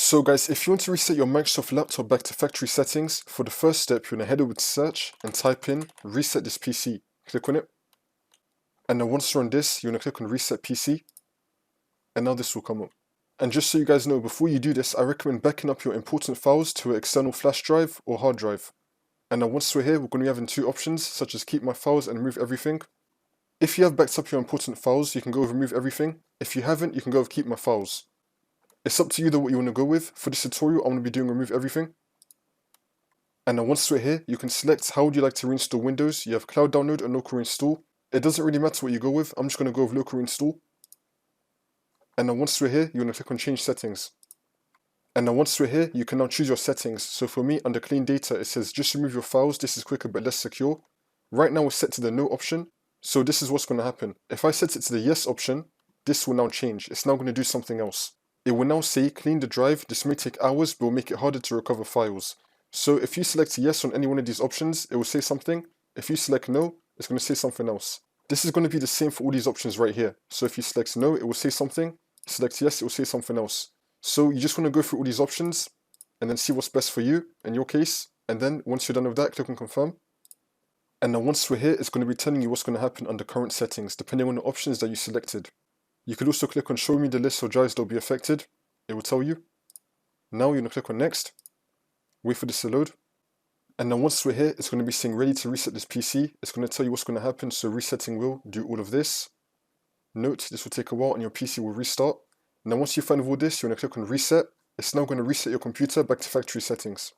So guys, if you want to reset your Microsoft laptop back to factory settings, for the first step, you're going to head over to search and type in reset this PC. Click on it. And then once you're on this, you're going to click on reset PC. And now this will come up. And just so you guys know, before you do this, I recommend backing up your important files to an external flash drive or hard drive. And now once we're here, we're going to be having two options, such as keep my files and remove everything. If you have backed up your important files, you can go with remove everything. If you haven't, you can go with keep my files. It's up to you though what you want to go with. For this tutorial, I'm going to be doing remove everything. And now once we're here, you can select how would you like to reinstall Windows. You have cloud download and local reinstall. It doesn't really matter what you go with. I'm just going to go with local reinstall. And now once we're here, you're going to click on change settings. And now once we're here, you can now choose your settings. So for me, under clean data, it says just remove your files. This is quicker but less secure. Right now we're set to the no option. So this is what's going to happen. If I set it to the yes option, this will now change. It's now going to do something else. It will now say clean the drive. This may take hours, but will make it harder to recover files. So if you select yes on any one of these options, it will say something. If you select no, it's going to say something else. This is going to be the same for all these options right here. So if you select no, it will say something. Select yes, it will say something else. So you just want to go through all these options and then see what's best for you in your case. And then once you're done with that, click on confirm. And now once we're here, it's going to be telling you what's going to happen under current settings, depending on the options that you selected. You could also click on show me the list of drives that will be affected. It will tell you. Now you're going to click on next. Wait for this to load. And now once we're here, it's going to be saying ready to reset this PC. It's going to tell you what's going to happen. So resetting will do all of this. Note, this will take a while and your PC will restart. Now once you're done with all this, you're going to click on reset. It's now going to reset your computer back to factory settings.